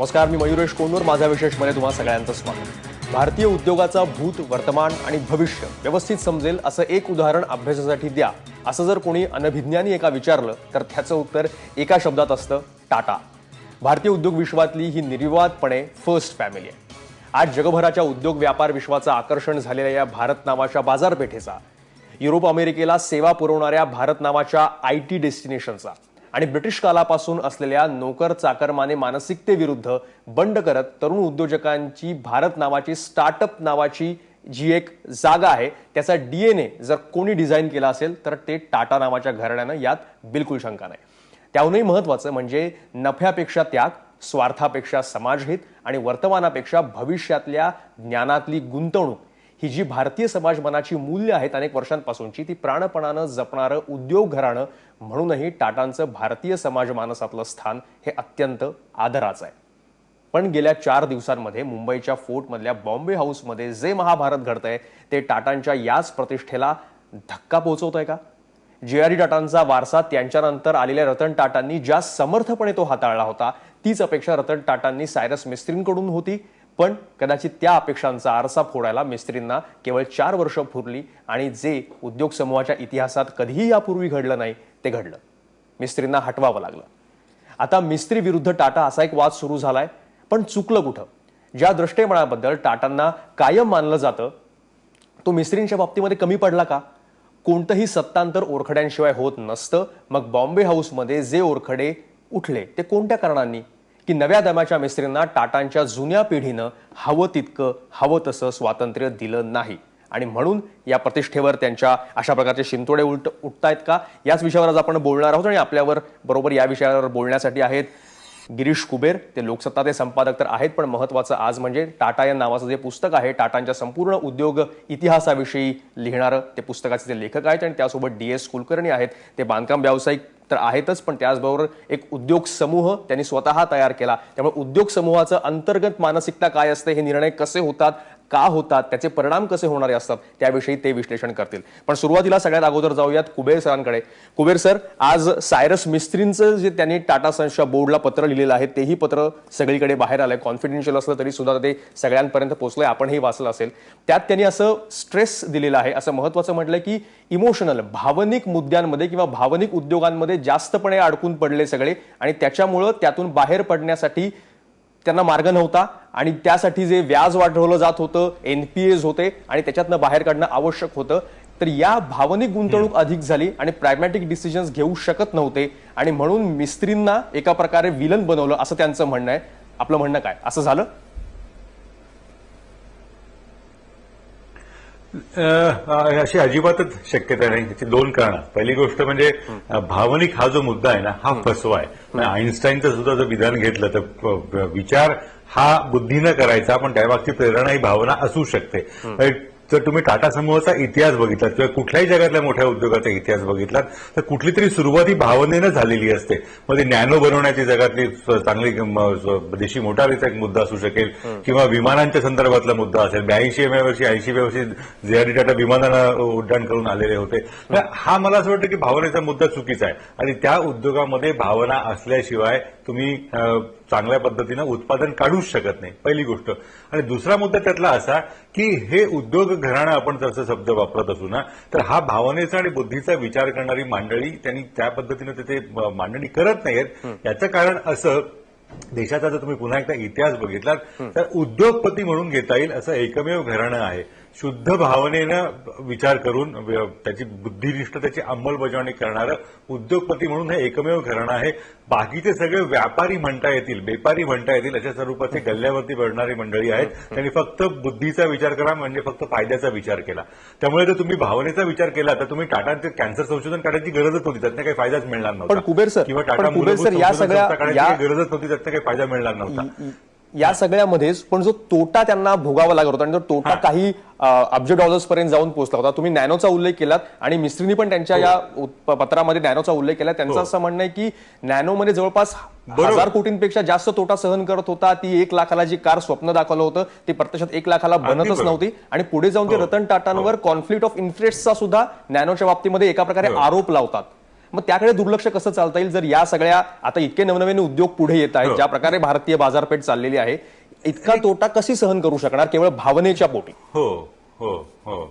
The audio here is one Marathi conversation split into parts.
नमस्कार, मी मयुरेश कोंडूर. माझा विशेषमध्ये तुम्हा सगळ्यांचं स्वागत. भारतीय उद्योगाचा भूत, वर्तमान आणि भविष्य व्यवस्थित समजेल असं एक उदाहरण अभ्यासासाठी द्या, असं जर कोणी अनभिज्ञानी एका विचारलं तर त्याचं उत्तर एका शब्दात असतं, टाटा. भारतीय उद्योग विश्वातली ही निर्विवादपणे फर्स्ट फॅमिली आहे. आज जगभराच्या उद्योग व्यापार विश्वाचं आकर्षण झालेल्या या भारत नावाच्या बाजारपेठेचा, युरोप अमेरिकेला सेवा पुरवणाऱ्या भारत नावाच्या IT डेस्टिनेशनचा आणि ब्रिटिश कालापासून असलेल्या नोकर चाकरमाने मानसिकतेविरुद्ध बंड करत तरुण उद्योजकांची भारत नावाची स्टार्टअप नावाची जी एक जागा आहे त्याचा DNA जर कोणी डिझाईन केला असेल तर ते टाटा नावाच्या घराण्यानं, यात बिलकुल शंका नाही. त्याहूनही महत्त्वाचं म्हणजे नफ्यापेक्षा त्याग, स्वार्थापेक्षा समाजहित आणि वर्तमानापेक्षा भविष्यातल्या ज्ञानातली गुंतवणूक ही जी भारतीय समाजमनाची मूल्य आहेत अनेक वर्षांपासूनची, ती प्राणपणानं जपणारं उद्योग घराणं म्हणूनही टाटांचं भारतीय समाजमानसातलं स्थान हे अत्यंत आदराचं आहे. पण गेल्या 4 दिवसांमध्ये मुंबईच्या फोर्टमधल्या बॉम्बे हाऊसमध्ये जे महाभारत घडतंय ते टाटांच्या याच प्रतिष्ठेला धक्का पोहोचवतंय का? JRD टाटांचा वारसा त्यांच्यानंतर आलेल्या रतन टाटांनी ज्या समर्थपणे तो हाताळला होता, तीच अपेक्षा रतन टाटांनी सायरस मिस्त्रींकडून होती. पण कदाचित त्या अपेक्षांचा आरसा फोडायला मिस्त्रींना केवळ 4 वर्ष पुरली आणि जे उद्योग समूहाच्या इतिहासात कधीही यापूर्वी घडलं नाही ते घडलं. मिस्त्रींना हटवावं लागलं. आता मिस्त्री विरुद्ध टाटा असा एक वाद सुरू झालाय. पण चुकलं कुठं? ज्या दृष्टिकोनाबद्दल टाटांना कायम मानलं जातं तो मिस्त्रींच्या बाबतीमध्ये कमी पडला का? कोणतंही सत्तांतर ओरखड्यांशिवाय होत नसतं. मग बॉम्बे हाऊसमध्ये जे ओरखडे उठले ते कोणत्या कारणांनी? की नव्या दमाच्या मिस्त्रींना टाटांच्या जुन्या पिढीनं हवं तितकं, हवं तसं स्वातंत्र्य दिलं नाही आणि म्हणून या प्रतिष्ठेवर त्यांच्या अशा प्रकारचे शिंतोडे उठतायत का? याच विषयावर आज आपण बोलणार आहोत आणि आपल्यावर बरोबर या विषयावर बोलण्यासाठी आहेत गिरीश कुबेर. ते लोकसत्ताचे संपादक तर आहेत, पण महत्त्वाचं आज म्हणजे टाटा या नावाचं जे पुस्तक आहे, टाटांच्या संपूर्ण उद्योग इतिहासाविषयी लिहिणारं ते पुस्तकाचे ते लेखक आहेत आणि त्यासोबत DS कुलकर्णी आहेत. ते बांधकाम व्यावसायिक तर आहेतच, पण त्याचबरोबर एक उद्योग समूह त्यांनी स्वतः तयार केला. त्यामुळे उद्योग समूहाचं अंतर्गत मानसिकता काय असते, हे निर्णय कसे होतात, का होतात, त्याचे परिणाम कसे होणारे असतात, त्याविषयी ते विश्लेषण करतील. पण सुरुवातीला सगळ्यात अगोदर जाऊयात कुबेर सरांकडे. कुबेर सर, आज सायरस मिस्त्रींचं जे त्यांनी टाटा सन्सच्या बोर्डला पत्र लिहिलेलं आहे तेही पत्र सगळीकडे बाहेर आलंय. कॉन्फिडेन्शियल असलं तरी सुद्धा ते सगळ्यांपर्यंत पोहोचलंय, आपणही वाचलं असेल. त्यात त्यांनी असं स्ट्रेस दिलेलं आहे, असं महत्त्वाचं म्हटलंय की इमोशनल, भावनिक मुद्द्यांमध्ये किंवा भावनिक उद्योगांमध्ये जास्तपणे अडकून पडले सगळे आणि त्याच्यामुळं त्यातून बाहेर पडण्यासाठी त्यांना मार्ग नव्हता आणि त्यासाठी जे व्याज वाढवलं जात होतं, NPAs होते आणि त्याच्यातनं बाहेर काढणं आवश्यक होतं. तर या भावनिक गुंतवणूक अधिक झाली आणि प्रॅग्मॅटिक डिसिजन्स घेऊ शकत नव्हते आणि म्हणून मिस्त्रींना एका प्रकारे विलन बनवलं, असं त्यांचं म्हणणं आहे. आपलं म्हणणं काय? असं झालं? अशी अजिबातच शक्यता नाही. त्याची 2 कारणं. पहिली गोष्ट म्हणजे भावनिक हा जो मुद्दा आहे ना, हा फसवा आहे. आईन्स्टाईनचं सुद्धा जर विधान घेतलं तर विचार हा बुद्धीनं करायचा, पण त्यामागची प्रेरणा ही भावना असू शकते. जर तुम्ही टाटा समूहाचा इतिहास बघितलात किंवा कुठल्याही जगातल्या मोठ्या उद्योगाचा इतिहास बघितलात तर कुठली तरी सुरुवात ही भावनेनं झालेली असते. मग ते नॅनो बनवण्याची जगातली चांगली देशी मोटारीचा एक मुद्दा असू शकेल किंवा विमानांच्या संदर्भातला मुद्दा असेल. 82व्या वर्षी 80व्या वर्षी JRD टाटा विमानानं उड्डाण करून आलेले होते. हा मला असं वाटतं की भावनेचा मुद्दा चुकीचा आहे आणि त्या उद्योगामध्ये भावना असल्याशिवाय तुम्ही चांगल्या पद्धतीनं उत्पादन काढूच शकत नाही, पहिली गोष्ट. आणि दुसरा मुद्दा त्यातला असा की हे उद्योग घराणं आपण जसं शब्द वापरत असू ना, तर हा भावनेचा आणि बुद्धीचा विचार करणारी मंडळी त्यांनी त्या पद्धतीनं तिथे मांडणी करत नाहीत. याचं कारण असं, देशाचा जर तुम्ही पुन्हा एकदा इतिहास बघितलात तर उद्योगपती म्हणून घेता येईल असं एकमेव घराणं आहे. शुद्ध भावनेनं विचार करून त्याची बुद्धिनिष्ठ त्याची अंमलबजावणी करणारं उद्योगपती म्हणून हे एकमेव घराणं आहे. बाकीचे सगळे व्यापारी म्हणता येतील, बेपारी म्हणता येतील अशा स्वरूपाचे गल्ल्यावरती बळणारी मंडळी आहेत. त्यांनी फक्त बुद्धीचा विचार करा, म्हणजे फक्त फायद्याचा विचार केला. त्यामुळे जर तुम्ही भावनेचा विचार केला तर तुम्ही टाटांचे कॅन्सर संशोधन काढायची गरजच नव्हती, त्यातनं काही फायदाच मिळणार नव्हता. पण कुबेर सर, किंवा टाटा मूलभूत संशोधन काढायची गरजच नव्हती, त्यातनं काही फायदा मिळणार नव्हता. या सगळ्यामध्येच पण जो तोटा त्यांना भोगावा लागत होता आणि तो तोटा काही अब्ज डॉलर्स पर्यंत जाऊन पोहोचला होता. तुम्ही नॅनोचा उल्लेख केलात आणि मिस्त्रींनी पण त्यांच्या या पत्रामध्ये नॅनोचा उल्लेख केला. त्यांचं असं म्हणणं आहे की नॅनोमध्ये जवळपास 1000 कोटींपेक्षा जास्त तोटा सहन करत होता. ती 1 लाखाला जी कार स्वप्न दाखवलं होतं ती प्रत्यक्षात 1 लाखाला बनतच नव्हती आणि पुढे जाऊन ते रतन टाटांवर कॉन्फ्लिक्ट ऑफ इंटरेस्टचा सुद्धा नॅनोच्या बाबतीमध्ये एका प्रकारे आरोप लावतात. मग त्याकडे दुर्लक्ष कसं चालता येईल जर या सगळ्या आता इतके नवनवीन उद्योग पुढे येत आहेत, ज्या प्रकारे भारतीय बाजारपेठ चाललेली आहे, इतका तोटा कशी सहन करू शकणार केवळ भावनेच्या पोटी? हो हो हो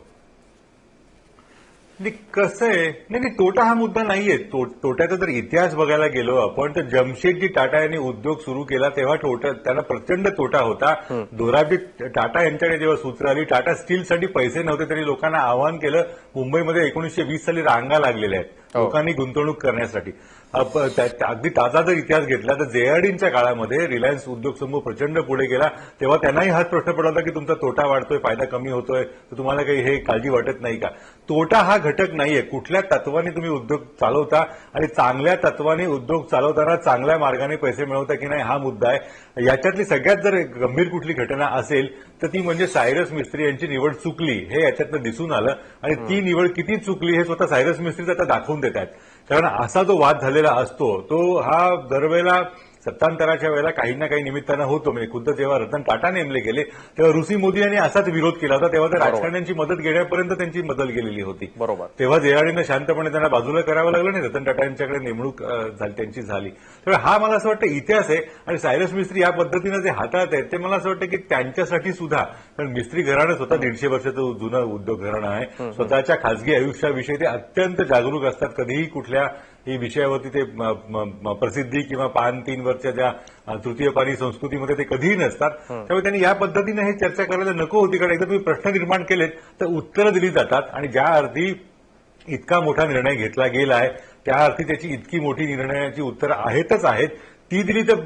कसं आहे, नाही तोटा हा मुद्दा नाहीये. तोट्याचा जर इतिहास बघायला गेलो आपण तर जमशेदजी टाटा यांनी उद्योग सुरू केला तेव्हा त्यांना प्रचंड तोटा होता. दोराबजी टाटा यांच्याकडे जेव्हा सूत्र आली, टाटा स्टीलसाठी पैसे नव्हते तरी लोकांना आवाहन केलं. मुंबईमध्ये 1920 साली रांगा लागलेल्या आहेत लोकांनी गुंतवणूक करण्यासाठी. अगदी ताजा जर इतिहास घेतला तर जेआरडींच्या काळामध्ये रिलायन्स उद्योग समूह प्रचंड पुढे गेला तेव्हा त्यांनाही हाच प्रश्न पडला होता की तुमचा तोटा वाढतोय, फायदा कमी होतोय, तर तुम्हाला काही हे काळजी वाटत नाही का? तोटा हा घटक नाहीये. कुठल्या तत्वाने तुम्ही उद्योग चालवता आणि चांगल्या तत्वाने उद्योग चालवताना चांगल्या मार्गाने पैसे मिळवता की नाही हा मुद्दा आहे. याच्यातली सगळ्यात जर गंभीर कुठली घटना असेल तर ती म्हणजे सायरस मिस्त्री यांची निवड चुकली हे याच्यातनं दिसून आलं. आणि ती निवड किती चुकली हे स्वतः सायरस मिस्त्रीच आता दाखवून देत आहेत. कारण असा जो वाद झालेला असतो तो हा दरवेळेला सत्तांतराच्या वेळेला काही ना काही निमित्तानं होतो. म्हणजे खुद्द जेव्हा रतन टाटा नेमले गेले तेव्हा ऋषी मोदी यांनी असाच विरोध केला होता. तेव्हा तर राजकारण्यांची मदत घेण्यापर्यंत त्यांची मदत गेलेली होती. बरोबर. तेव्हा जेआरडीनं शांतपणे त्यांना बाजूला करावं लागलं नाही. रतन टाटा यांच्याकडे नेमणूक त्यांची झाली. त्यामुळे हा मला असं वाटतं इतिहास आहे. आणि सायरस मिस्त्री या पद्धतीनं जे हाताळत आहेत ते मला असं वाटतं की त्यांच्यासाठी सुद्धा, कारण मिस्त्री घराणं स्वतः 150 वर्षाचं जुनं उद्योग घराणं आहे. स्वतःच्या खासगी आयुष्याविषयी ते अत्यंत जागरूक असतात. कधीही कुठल्या ही विषयावरती ते प्रसिद्धी किंवा पान 3 वर्षच्या ज्या तृतीय पानी संस्कृतीमध्ये ते कधीही नसतात. त्यामुळे त्यांनी या पद्धतीने हे चर्चा करायला नको होती. कारण एकदा तुम्ही प्रश्न निर्माण केलेत तर उत्तरं दिली जातात आणि ज्या अर्थी इतका मोठा निर्णय घेतला गेला आहे त्या अर्थी त्याची इतकी मोठी निर्णयाची उत्तरं आहेतच आहेत. ती दिली तर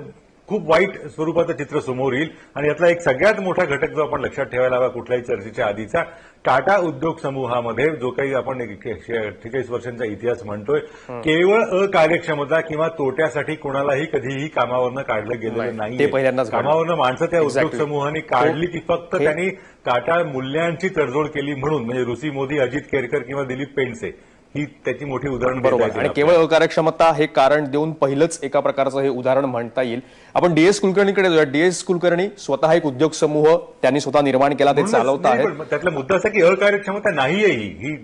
खूप वाईट स्वरूपाचं चित्र समोर येईल. आणि यातला एक सगळ्यात मोठा घटक जो आपण लक्षात ठेवायला हवा कुठल्याही चर्चेच्या आधीचा, टाटा उद्योग समूहामध्ये जो काही आपण 48 वर्षांचा इतिहास म्हणतोय, केवळ अकार्यक्षमता किंवा तोट्यासाठी कोणालाही कधीही कामावरनं काढलं गेलेलं नाही. कामावरनं माणसं त्या उद्योग समूहाने काढली की फक्त त्यांनी टाटा मूल्यांची तडजोड केली म्हणून. म्हणजे ऋषी मोदी, अजित केरकर किंवा दिलीप पेंडसे ही त्याची मोठी उदाहरण. बरोबर. आणि केवळ अकार्यक्षमता हे कारण देऊन पहिलंच एका प्रकारचं हे उदाहरण म्हणता येईल. आपण डीएस कुलकर्णीकडे जाऊया. डीएस कुलकर्णी स्वतः एक उद्योग समूह त्यांनी स्वतः निर्माण केला, ते चालवत आहेत. त्यातला मुद्दा असा की अकार्यक्षमता नाहीये ही.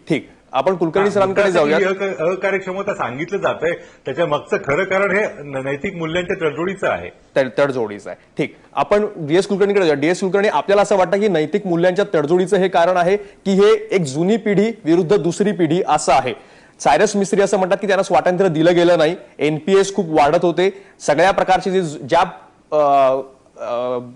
ठीक आपण कुलकर्णी सरांकडे जाऊया. अकार्यक्षमता सांगितलं जातंय त्याच्या मागचं खरं कारण हे नैतिक मूल्यांच्या तडजोडीचं आहे. तडजोडीचं आहे. ठीक, आपण डीएस कुलकर्णीकडे जाऊया. डीएस कुलकर्णी, आपल्याला असं वाटतं की नैतिक मूल्यांच्या तडजोडीचं हे कारण आहे की हे एक जुनी पिढी विरुद्ध दुसरी पिढी असं आहे? सायरस मिस्त्री असं म्हणतात की त्यांना स्वातंत्र्य दिलं गेलं नाही, एनपीएस खूप वाढत होते, सगळ्या प्रकारचे ज्या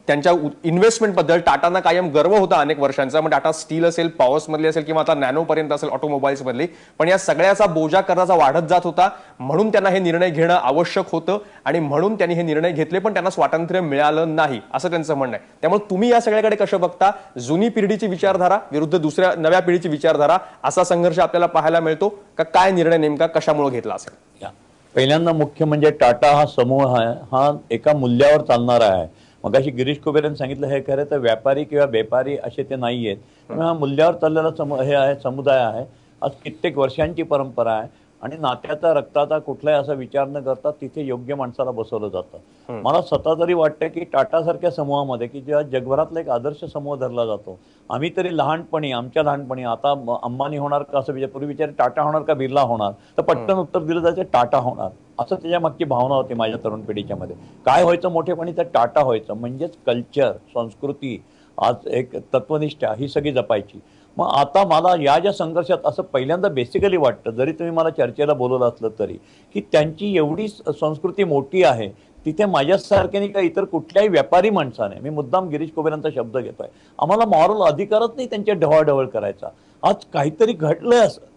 त्यांच्या इन्व्हेस्टमेंट बद्दल टाटांना कायम गर्व होता अनेक वर्षांचा. मग टाटा स्टील असेल, पॉवर्स मधली असेल किंवा आता नॅनो पर्यंत असेल ऑटोमोबाईल्स मधली, पण या सगळ्याचा बोजा कर्जाचा वाढत जात होता. म्हणून त्यांना हे निर्णय घेणं आवश्यक होतं आणि म्हणून त्यांनी हे निर्णय घेतले, पण त्यांना स्वातंत्र्य मिळालं नाही असं त्यांचं म्हणणं आहे. त्यामुळे तुम्ही या सगळ्याकडे कसं बघता? जुनी पिढीची विचारधारा विरुद्ध दुसऱ्या नव्या पिढीची विचारधारा, असा संघर्ष आपल्याला पाहायला मिळतो का? काय निर्णय नेमका कशामुळे घेतला असेल? पहिल्यांदा मुख्य म्हणजे टाटा हा समूह आहे, हा एका मूल्यावर चालणारा आहे. मगाशी गिरीश कुबेर यांनी सांगितलं हे खरं तर व्यापारी किंवा बेपारी असे ते नाही आहेत. हा मूल्यावर चाललेला हे आहे, समुदाय आहे. आज कित्येक वर्षांची परंपरा आहे आणि नात्याचा रक्ताचा कुठलाही असा विचार न करता तिथे योग्य माणसाला बसवलं जातं. मला स्वतः तरी वाटतं की टाटासारख्या समूहामध्ये की जेव्हा जगभरातला एक आदर्श समूह धरला जातो, आम्ही तरी लहानपणी, आमच्या लहानपणी, आता अंबानी होणार का असं विचार, पूर्वी विचार टाटा होणार का बिर्ला होणार, तर पटकन उत्तर दिलं जायचं टाटा होणार, असं त्याच्या मागची भावना होती माझ्या तरुण पिढीच्या मध्ये. काय व्हायचं मोठेपणी तर टाटा व्हायचं. म्हणजेच कल्चर, संस्कृती, आज एक तत्वनिष्ठा ही सगळी जपायची. मग आता मला या ज्या संघर्षात असं पहिल्यांदा बेसिकली वाटतं, जरी तुम्ही मला चर्चेला बोलवलं असलं तरी, की त्यांची एवढी संस्कृती मोठी आहे, तिथे माझ्यासारख्याने का इतर कुठल्याही व्यापारी माणसाने, मी मुद्दाम गिरीश कुबेरांचा शब्द घेतोय, आम्हाला मॉरल अधिकारच नाही त्यांच्या ढवळाढवळ करायचा. आज काहीतरी घडलंय असं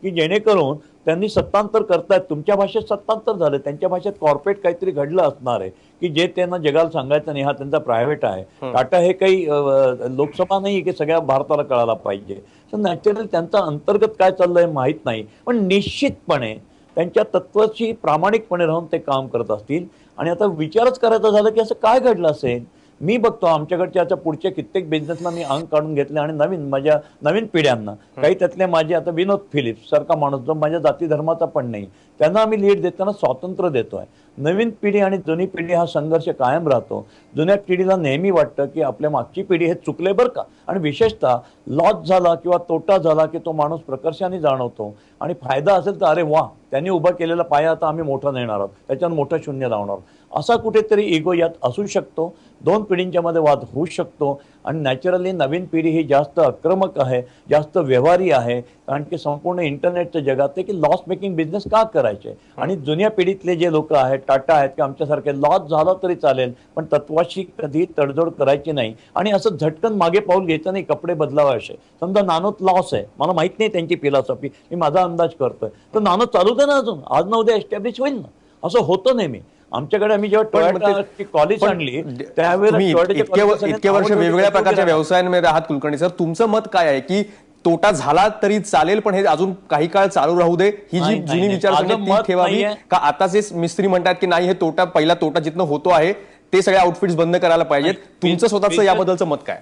की जेणेकरून त्यांनी सत्तांतर करतायत, तुमच्या भाषेत सत्तांतर झालं, त्यांच्या भाषेत कॉर्पोरेट काहीतरी घडलं असणार आहे की जे त्यांना जगाला सांगायचं नाही, हा त्यांचा प्रायव्हेट आहे. टाटा हे काही लोकसभा नाही की सगळ्या भारताला कळायला पाहिजे. तर नॅचरली त्यांचा अंतर्गत काय चाललंय माहीत नाही, पण निश्चितपणे त्यांच्या तत्वाची प्रामाणिकपणे राहून ते काम करत असतील. आणि आता विचारच करायचा झाला की असं काय घडलं असेल मी बघतो आमच्याकडच्या आता पुढच्या कित्येक बिझनेसला मी अंग काढून घेतले आणि माझ्या नवीन पिढ्यांना काही त्यातले माझे आता विनोद फिलिप्स सारखा माणूस जो माझ्या जाती धर्माचा पण नाही, त्यांना आम्ही लीड देताना स्वातंत्र्य देतोय. नवीन पिढी आणि जुनी पिढी हा संघर्ष कायम राहतो. जुन्या पिढीला नेहमी वाटतं की आपल्या मागची पिढी हे चुकले बरं का, आणि विशेषतः लॉस झाला किंवा तोटा झाला की तो माणूस प्रकर्षाने जाणवतो, आणि फायदा असेल तर अरे वा त्यांनी उभा केलेला पाया आता आम्ही मोठा नेणार आहोत, त्याच्यावर मोठं शून्य लावणार आहोत, असा कुठेतरी इगो यात असू शकतो. दोन पिढींच्या मध्ये वाद होऊ शकतो. आणि नॅचरली नवीन पिढी ही जास्त आक्रमक आहे, जास्त व्यवहारी आहे, कारण की संपूर्ण इंटरनेटच्या जगात आहे की लॉस मेकिंग बिझनेस का करायचे. आणि जुन्या पिढीतले जे लोक आहेत, टाटा आहेत की आमच्यासारखे, लॉस झाला तरी चालेल पण तत्वाशी कधी तडजोड करायची नाही, आणि असं झटकन मागे पाऊल घ्यायचं नाही, कपडे बदलावे असे. समजा नानोत लॉस आहे, मला माहित नाही त्यांची फिलॉसॉफी, मी माझा अंदाज करतोय, तर नानो चालू दे ना, अजून आज ना उद्या एस्टॅब्लिश होईल ना. असं होतं नेहमी. आमच्याकडे आम्ही जेव्हा टोयोटाची कॉलेज आणली त्यावेळेला इतके वर्ष वेगवेगळ्या प्रकारच्या व्यवसायांमध्ये आहात कुलकर्णी सर, तुमचं मत काय आहे की तोटा झाला तरी चालेल पण हे अजून काही काळ चालू राहू दे, ही जी जुनी विचारसरणी ती ठेवावी का आताचे मिस्त्री म्हणतात की नाही, हे तोटा पहिला तोटा जिथनं होतो आहे ते सगळे आउटफिट्स बंद करायला पाहिजेत? तुमचं स्वतःचं याबद्दलचं मत काय?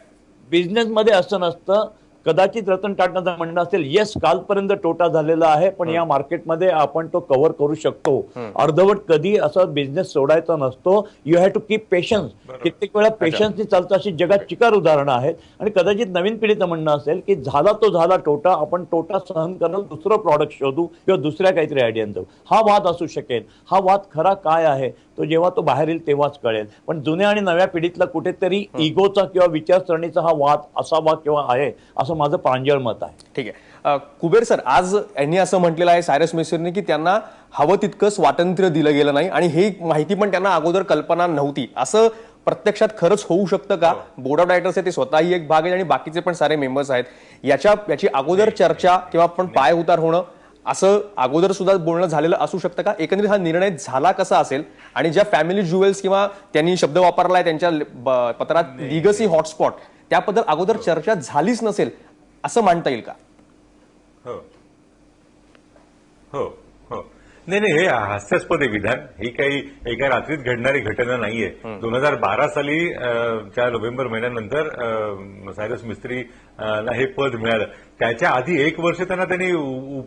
बिझनेसमध्ये असं नसतं. कदाचित रतन टाटाचं म्हणणं असेल येस कालपर्यंत तोटा झालेला आहे पण या मार्केटमध्ये आपण तो कव्हर करू शकतो. अर्धवट कधी असा बिझनेस सोडायचा नसतो. You have to keep patience. कित्येक वेळा पेशन्सनी चालतं अशी जगात चिकार उदाहरणं आहेत. आणि कदाचित नवीन पिढीचं म्हणणं असेल की झाला तो झाला तोटा, आपण तोटा सहन करायला दुसरं प्रॉडक्ट शोधू किंवा दुसऱ्या काहीतरी आयडियान जाऊ. हा वाद असू शकेल. हा वाद खरा काय आहे तो जेव्हा तो बाहेर येईल तेव्हाच कळेल. पण जुन्या आणि नव्या पिढीतला कुठेतरी इगोचा किंवा विचारसरणीचा हा वाद असावा किंवा आहे असं माझं प्रांजळ मत आहे. ठीक आहे. कुबेर सर, आज यांनी असं म्हटलेलं आहे सायरस मिस्त्रीने की त्यांना हवं तितकं स्वातंत्र्य दिलं गेलं नाही आणि ही माहिती पण त्यांना अगोदर कल्पना नव्हती. असं प्रत्यक्षात खरंच होऊ शकतं का? बोर्ड ऑफ डायरेक्टर्स आहे ते स्वतःही एक भाग आहे आणि बाकीचे पण सारे मेंबर्स आहेत. याची अगोदर चर्चा किंवा पण पाय उतार होणं असं अगोदर सुद्धा बोलणं झालेलं असू शकतं का? एकंदरीत हा निर्णय झाला कसा असेल? आणि ज्या फॅमिली ज्युएल्स किंवा त्यांनी शब्द वापरलाय त्यांच्या पत्रात लिगसी हॉटस्पॉट, त्याबद्दल अगोदर चर्चा झालीच नसेल असं मानता येईल का? हो हो हो नाही, हे हास्यास्पद आहे विधान. ही काही एका रात्रीत घडणारी घटना नाहीये. 2012 साली च्या नोव्हेंबर महिन्यानंतर सायरस मिस्त्री ला हे पद मिळालं. त्याच्या आधी 1 वर्ष त्यांनी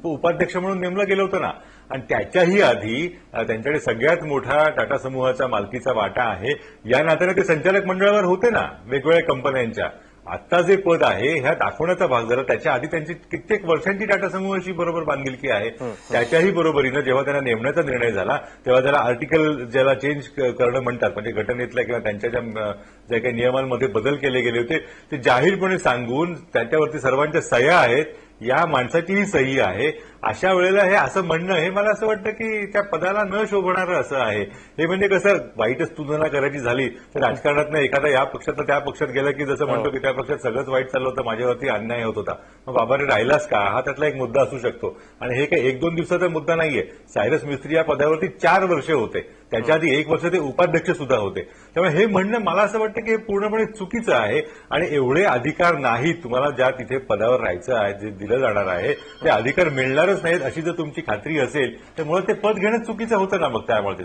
उपाध्यक्ष म्हणून नेमलं गेलं होतं ना. आणि त्याच्याही आधी त्यांच्याकडे सगळ्यात मोठा टाटा समूहाचा मालकीचा वाटा आहे. या नात्याने ते संचालक मंडळावर होते ना वेगवेगळ्या कंपन्यांच्या. आता जे पद आहे ह्या दाखवण्याचा भाग झाला. त्याच्या आधी त्यांची कित्येक वर्षांची टाटा समूहाशी बरोबर बांधिलकी आहे. त्याच्याही बरोबरीनं जेव्हा त्यांना नेमण्याचा निर्णय झाला तेव्हा त्याला आर्टिकल ज्याला चेंज करणं म्हणतात, म्हणजे घटनेतल्या किंवा त्यांच्या ज्या काही नियमांमध्ये बदल केले गेले होते ते जाहीरपणे सांगून त्याच्यावरती सर्वांच्या सह्या आहेत, या माणसाचीही सही आहे. अशा वेळेला हे असं म्हणणं हे मला असं वाटतं की त्या पदाला न शोभणारं असं आहे. हे म्हणजे कसं वाईटच तुलना करायची झाली तर राजकारणात एखादा या पक्षात त्या पक्षात गेला की जसं म्हणतो की त्या पक्षात सगळंच वाईट चाललं होतं, माझ्यावरती अन्याय होत होता, मग बाबा रे राहिलास का, हा त्यातला एक मुद्दा असू शकतो. आणि हे काही 1-2 दिवसाचा मुद्दा नाहीये. सायरस मिस्त्री या पदावरती 4 वर्षे होते. त्याच्या आधी 1 वर्ष ते उपाध्यक्ष सुद्धा होते. त्यामुळे हे म्हणणं मला असं वाटतं की हे पूर्णपणे चुकीचं आहे. आणि एवढे अधिकार नाही तुम्हाला ज्या तिथे पदावर राहायचं आहे, जे दिलं जाणार आहे ते अधिकार मिळणारच नाहीत अशी जर तुमची खात्री असेल तर मुळात ते पद घेणं चुकीचं होतं ना. मग त्यामुळे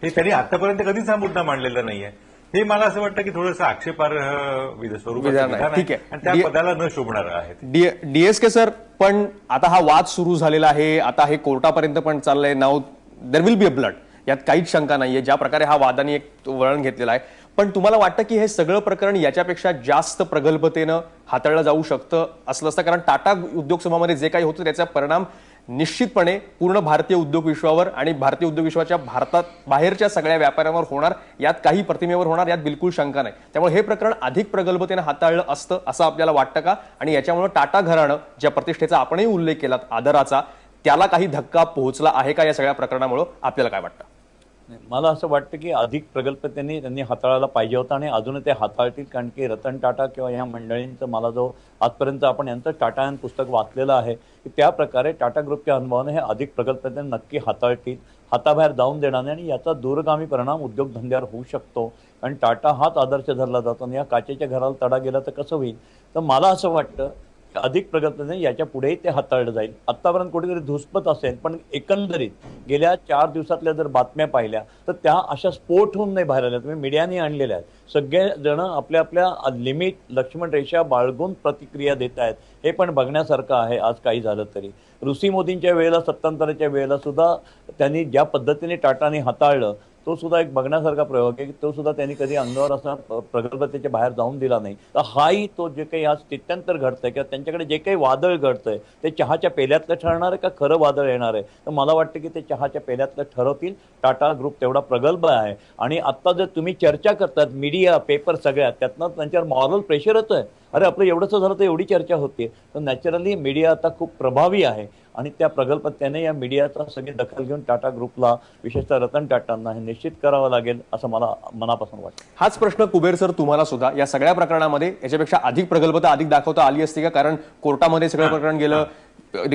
त्यांनी आतापर्यंत कधीच हा मुद्दा मांडलेला नाहीये. हे मला असं वाटतं की थोडंसं आक्षेपार्ह स्वरूपाचं ठीक आहे आणि त्या पदाला न शोभणार आहे. डीएसके सर, पण आता हा वाद सुरू झालेला आहे, आता हे कोर्टापर्यंत पण चाललंय. नाव there will be a blood, यात काहीच शंका नाहीये ज्या प्रकारे हा वादाने एक वळण घेतलेला आहे. पण तुम्हाला वाटतं की हे सगळं प्रकरण याच्यापेक्षा जास्त प्रगल्भतेनं हाताळलं जाऊ शकतं असलं असतं? कारण टाटा उद्योग समूहामध्ये जे काही होतं त्याचा परिणाम निश्चितपणे पूर्ण भारतीय उद्योग विश्वावर आणि भारतीय उद्योग विश्वाच्या भारतात बाहेरच्या सगळ्या व्यापाऱ्यांवर होणार, यात काही प्रतिमेवर होणार, यात बिलकुल शंका नाही. त्यामुळे हे प्रकरण अधिक प्रगल्भतेनं हाताळलं असतं असं आपल्याला वाटतं का? आणि याच्यामुळे टाटा घराणं ज्या प्रतिष्ठेचा आपणही उल्लेख केला आदराचा, त्याला काही धक्का पोहोचला आहे का या सगळ्या प्रकरणामुळे? आपल्याला काय वाटतं? मला असं वाटतं की अधिक प्रगल्भतेने त्यांनी हाताळायला पाहिजे होतं आणि अजून ते हाताळतील. कारण की रतन टाटा किंवा ह्या मंडळींचं मला जो आजपर्यंत आपण यांचं टाटा यांचं पुस्तक वाचलेलं आहे की त्या प्रकारे टाटा ग्रुपच्या अनुभवाने हे अधिक प्रगल्भतेने नक्की हाताळतील, हाताबाहेर जाऊन देणार नाही आणि याचा दूरगामी परिणाम उद्योगधंद्यावर होऊ शकतो. कारण टाटा हाच आदर्श धरला जातो आणि या काचेच्या घराला तडा गेला तर कसं होईल? तर मला असं वाटतं अधिक प्रगतीने याच्या पुढेही ते हाताळलं जाईल. आतापर्यंत कुठेतरी धुसपत असेल, पण एकंदरीत गेल्या 4 दिवसातल्या जर बातम्या पाहिल्या तर त्या अशा स्फोट होऊन नाही बाहेर आल्या. तुम्ही मीडियाने आणलेल्या आहेत. सगळे जण आपल्या आपल्या लिमिट लक्ष्मण रेषा बाळगून प्रतिक्रिया देत आहेत. हे पण बघण्यासारखं आहे. आज काही झालं तरी ऋषी मोदींच्या वेळेला, सत्तांतराच्या वेळेला सुद्धा त्यांनी ज्या पद्धतीने टाटाने हाताळलं तो सुद्धा एक बघण्यासारखा प्रयोग आहे की तो सुद्धा त्यांनी कधी अंगावर असा प्रगल्भतेच्या बाहेर जाऊन दिला नाही. तर हाही तो जे काही आज स्थित्यंतर घडतंय किंवा त्यांच्याकडे जे काही वादळ घडतंय ते चहाच्या पेल्यातलं ठरणार आहे का खरं वादळ येणार आहे. तर मला वाटतं की ते चहाच्या पेल्यातलं ठरवतील. टाटा ग्रुप तेवढा प्रगल्भ आहे. आणि आता जर तुम्ही चर्चा करतात मीडिया पेपर सगळ्यात त्यातनं त्यांच्यावर मॉरल प्रेशर येतोय. अरे आपलं एवढंच झालं तर एवढी चर्चा होते. तर नॅचरली मीडिया आता खूप प्रभावी आहे आणि त्या प्रगल्भतेने या मीडियाचा सगळी दखल घेऊन टाटा ग्रुपला विशेषतः रतन टाटांना हे निश्चित करावं लागेल असं मला मनापासून वाटतं. हाच प्रश्न कुबेर सर तुम्हाला सुद्धा या सगळ्या प्रकरणामध्ये याच्यापेक्षा अधिक प्रगल्भता अधिक दाखवता आली असती का? कारण कोर्टामध्ये सगळं प्रकरण गेलं.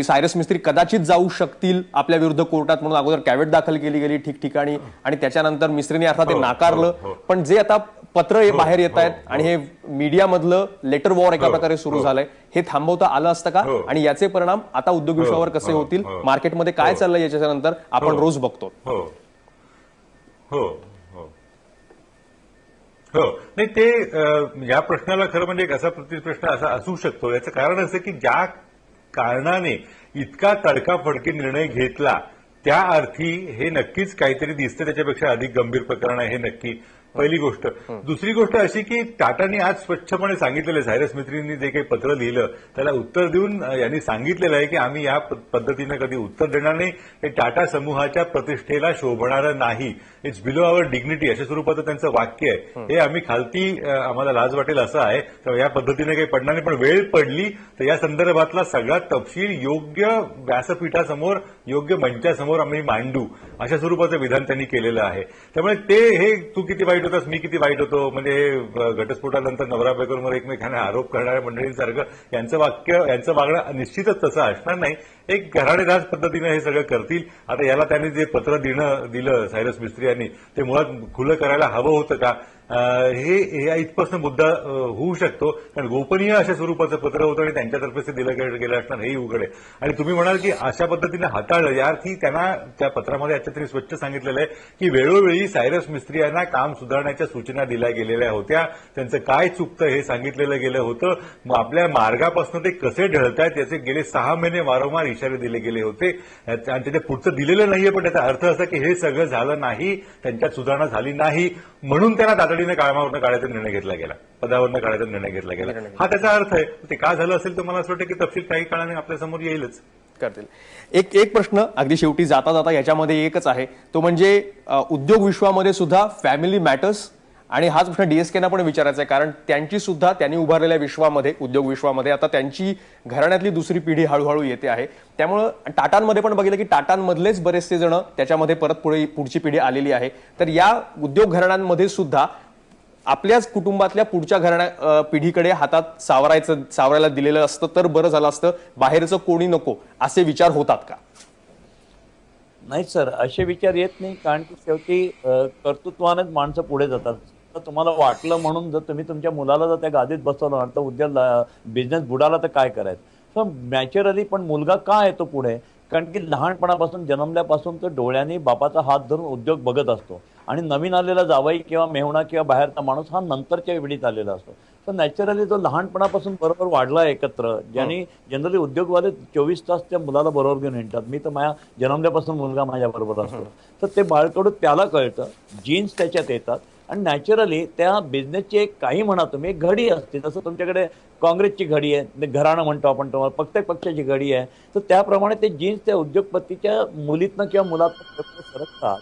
सायरस मिस्त्री कदाचित जाऊ शकतील आपल्या विरुद्ध कोर्टात म्हणून अगोदर कॅव्हेट दाखल केली गेली ठिकठिकाणी आणि त्याच्यानंतर मिस्त्रीने अर्थात ते नाकारलं. पण जे आता पत्र बाहेर येत आहेत आणि हे मीडियामधलं लेटर वॉर एका प्रकारे सुरू झालंय हे थांबवता आलं असतं का? आणि याचे परिणाम आता उद्योग विश्वावर कसे होतील? मार्केटमध्ये काय चाललंय याच्या नंतर आपण रोज बघतो. हो हो हो हो नाही ते या प्रश्नाला खरं म्हणजे एक असा प्रतिप्रश्न असा असू शकतो. याचं कारण असं की ज्या कारणाने इतका तडकाफडकी निर्णय घेतला त्या अर्थी हे नक्कीच काहीतरी दिसतं. त्याच्यापेक्षा अधिक गंभीर प्रकरण आहे हे नक्की पहिली गोष्ट. दुसरी गोष्ट अशी की टाटांनी आज स्वच्छपणे सांगितलेलं आहे, सायरस मिस्त्रींनी जे काही पत्र लिहिलं त्याला उत्तर देऊन यांनी सांगितलेलं आहे की आम्ही या पद्धतीनं कधी उत्तर देणार नाही. हे टाटा समूहाच्या प्रतिष्ठेला शोभणारं नाही. इट्स बिलो आवर डिग्निटी अशा स्वरूपाचं त्यांचं वाक्य आहे. हे आम्ही खालती आम्हाला लाज वाटेल असं आहे. तर या पद्धतीने काही पडणार नाही. पण वेळ पडली तर या संदर्भातला सगळा तपशील योग्य व्यासपीठासमोर योग्य मंचासमोर आम्ही मांडू अशा स्वरूपाचं विधान त्यांनी केलेलं आहे. त्यामुळे ते हे तू किती वाईट होतास मी किती वाईट होतो म्हणजे हे घटस्फोटानंतर नवरा बायकोवर एकमेकांना आरोप करणाऱ्या मंडळींसारखं यांचं वागणं निश्चितच तसं असणार नाही. एक घराणेदार पद्धतीनं हे सगळं करतील. आता याला त्यांनी जे पत्र दिलं सायरस मिस्त्री यांनी ते मुळात खुलं करायला हवं होतं का हे इथपासून मुद्दा होऊ शकतो. कारण गोपनीय अशा स्वरूपाचं पत्र होतं आणि त्यांच्यातर्फे ते दिलं गेलं असणार हेही उघड आहे. आणि तुम्ही म्हणाल की अशा पद्धतीनं हाताळलं या अर्थी त्यांना त्या पत्रामध्ये आता तरी स्वच्छ सांगितलेलं आहे की वेळोवेळी सायरस मिस्त्री यांना काम सुधारण्याच्या सूचना दिल्या गेलेल्या होत्या. त्यांचं काय चुकतं हे सांगितलेलं गेलं होतं. मग आपल्या मार्गापासून ते कसे ढळतायत याचे गेले 6 महिने वारंवार इशारे दिले गेले होते आणि त्याच्या पुढचं दिलेलं नाहीये. पण त्याचा अर्थ असा की हे सगळं झालं नाही, त्यांच्यात सुधारणा झाली नाही म्हणून त्यांना तातडीने कामावरनं काढायचा निर्णय घेतला गेला, पदावरनं काढायचा निर्णय घेतला गेला. हा त्याचा अर्थ आहे. ते का झालं असेल तर मला असं वाटतं की तपशील काही काळाने आपल्या समोर येईलच. करतील. एक प्रश्न अगदी शेवटी जाता जाता याच्यामध्ये एकच आहे तो म्हणजे उद्योग विश्वामध्ये सुद्धा फॅमिली मॅटर्स आणि हाच प्रश्न डीएसकेना पण विचारायचा आहे. कारण त्यांची सुद्धा त्यांनी उभारलेल्या विश्वामध्ये उद्योग विश्वामध्ये आता त्यांची घराण्यातली दुसरी पिढी हळूहळू येते आहे. त्यामुळं टाटांमध्ये पण बघितलं की टाटांमधलेच बरेचसे जण त्याच्यामध्ये परत पुढची पिढी आलेली आहे. तर या उद्योग घराण्यांमध्ये सुद्धा आपल्याच कुटुंबातल्या पुढच्या पिढीकडे हातात सावरायला दिलेलं असतं तर बरं झालं असतं, बाहेरचं कोणी नको असे विचार होतात का? नाही सर, असे विचार येत नाही. कारण की शेवटी कर्तृत्वानेच माणसं पुढे जातात. तुम्हाला वाटलं म्हणून जर तुम्ही तुमच्या मुलाला जर त्या गादीत बसवलं तर उद्या बिझनेस बुडाला तर काय करायचं. तर नॅचरली पण मुलगा का येतो पुढे? कारण की लहानपणापासून जन्मल्यापासून तो डोळ्यांनी बापाचा हात धरून उद्योग बघत असतो आणि नवीन आलेला जावई किंवा मेहुणा किंवा बाहेरचा माणूस हा नंतरच्या वेळीत आलेला असतो. तर नॅचरली तो लहानपणापासून बरोबर वाढला एकत्र. ज्यांनी जनरली उद्योगवाले 24 तास त्या मुलाला बरोबर घेऊन येतात. मी तर माझ्या जन्मल्यापासून मुलगा माझ्या बरोबर असतो. तर ते बाळकडून त्याला कळतं, जीन्स त्याच्यात येतात आणि नॅचरली त्या बिझनेसची एक काही म्हणा तुम्ही एक घडी असते. जसं तुमच्याकडे काँग्रेसची घडी आहे, घराणं म्हणतो आपण तुम्हाला, प्रत्येक पक्षाची घडी आहे. तर त्याप्रमाणे ते जीन्स त्या उद्योगपतीच्या मुलीतनं किंवा मुलातनं सरकतात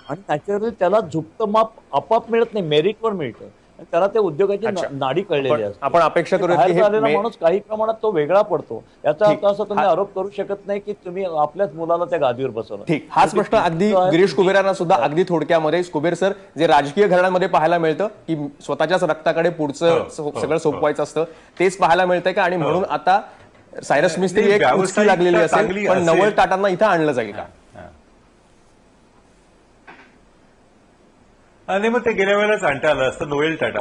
आणि नॅचरली त्याला झुकतं माप आपाप मिळत नाही, मेरिटवर मिळतं. त्याला त्या उद्योगाची नाडी कळलेली असते. आपण अपेक्षा करूया की झालेला माणूस काही प्रमाणात तो वेगळा पडतो. याचा अर्थ असा तुम्ही आरोप करू शकत नाही की तुम्ही आपल्याच मुलाला त्या गादीवर बसवलं. ठीक, हाच प्रश्न अगदी गिरीश कुबेरांना सुद्धा अगदी थोडक्यामध्ये. कुबेर सर, जे राजकीय घराण्यामध्ये पाहायला मिळतं की स्वतःच्याच रक्ताकडे पुढचं सगळं सोपवायचं असतं तेच पाहायला मिळतंय का? आणि म्हणून आता सायरस मिस्त्री एक उचकी लागलेली असेल पण नवल टाटांना इथं आणलं जाईल का? आणि मग ते गेल्या वेळेलाच आणता आलं असतं. नोएल टाटा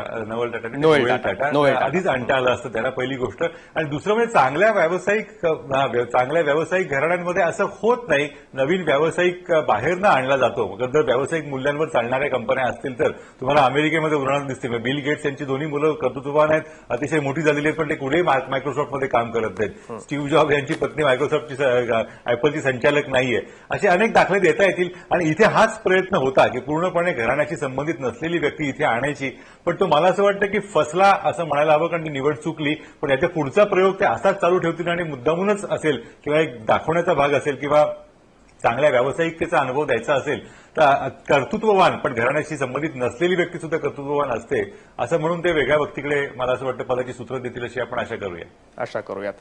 आधीच आणता आलं असतं त्याला, पहिली गोष्ट. आणि दुसरं म्हणजे चांगल्या व्यावसायिक घराण्यांमध्ये असं होत नाही. नवीन व्यावसायिक बाहेरनं आणला जातो. जर व्यावसायिक मूल्यांवर चालणाऱ्या कंपन्या असतील तर तुम्हाला अमेरिकेमध्ये उदाहरण दिसतील. बिल गेट्स यांची दोन्ही मुलं कर्तृत्ववान आहेत, अतिशय मोठी झालेली आहेत, पण ते कुठेही मायक्रोसॉफ्टमध्ये काम करत नाहीत. स्टीव्ह जॉब यांची पत्नी मायक्रोसॉफ्टची ऍपलची संचालक नाहीये. असे अनेक दाखले देता येतील. आणि इथे हाच प्रयत्न होता की पूर्णपणे घराण्याशी संबंधित नसलेली व्यक्ती इथे आणायची. पण तो मला असं वाटतं की फसला असं म्हणायला हवं, कारण ती निवड चुकली. पण याच्या पुढचा प्रयोग ते असाच चालू ठेवतील आणि मुद्दामूनच असेल किंवा एक दाखवण्याचा भाग असेल किंवा चांगल्या व्यावसायिकतेचा अनुभव द्यायचा असेल तर कर्तृत्ववान पण घराण्याशी संबंधित नसलेली व्यक्ती सुद्धा कर्तृत्ववान असते असं म्हणून ते वेगळ्या व्यक्तीकडे मला असं वाटतं पदाची सूत्र देतील अशी आपण आशा करूयात.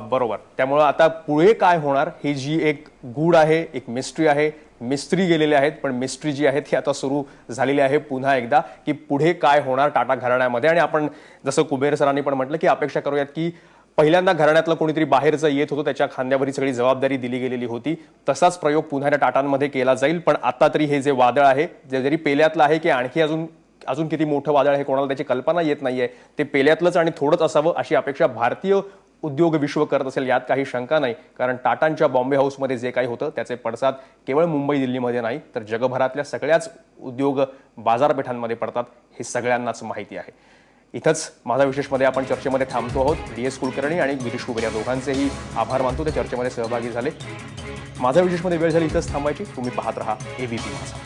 बरोबर. त्यामुळं आता पुढे काय होणार ही जी एक गूढ आहे, एक मिस्ट्री आहे. मिस्त्री गेलेले आहेत, पण मिस्ट्री जी आहे ती आता सुरू झालेली आहे पुन्हा एकदा, की पुढे काय होणार टाटा घराण्यामध्ये. आणि आपण जसं कुबेर सरांनी पण म्हटलं की अपेक्षा करूयात की पहिल्यांदा घराण्यातलं कोणीतरी बाहेरचं येत होतं, त्याच्या खांद्यावरही सगळी जबाबदारी दिली गेलेली होती. तसाच प्रयोग पुन्हा त्या टाटांमध्ये केला जाईल. पण आता तरी हे जे वादळ आहे, जे जरी पेल्यातलं आहे की आणखी अजून किती मोठं वादळ आहे कोणाला त्याची कल्पना येत नाहीये, ते पेल्यातलंच आणि थोडंच असावं अशी अपेक्षा भारतीय उद्योग विश्व करत असेल, यात काही शंका नाही. कारण टाटांच्या बॉम्बे हाऊसमध्ये जे काही होतं त्याचे पडसाद केवळ मुंबई दिल्लीमध्ये नाही तर जगभरातल्या सगळ्याच उद्योग बाजारपेठांमध्ये पडतात, हे सगळ्यांनाच माहिती आहे. इथंच माझा विशेषमध्ये आपण चर्चेमध्ये थांबतो आहोत. DS कुलकर्णी आणि गिरीश कुबेर या दोघांचेही आभार मानतो, त्या चर्चेमध्ये सहभागी झाले. माझा विशेषमध्ये वेळ झाली इथंच थांबायची. तुम्ही पाहत रहा ABP माझा.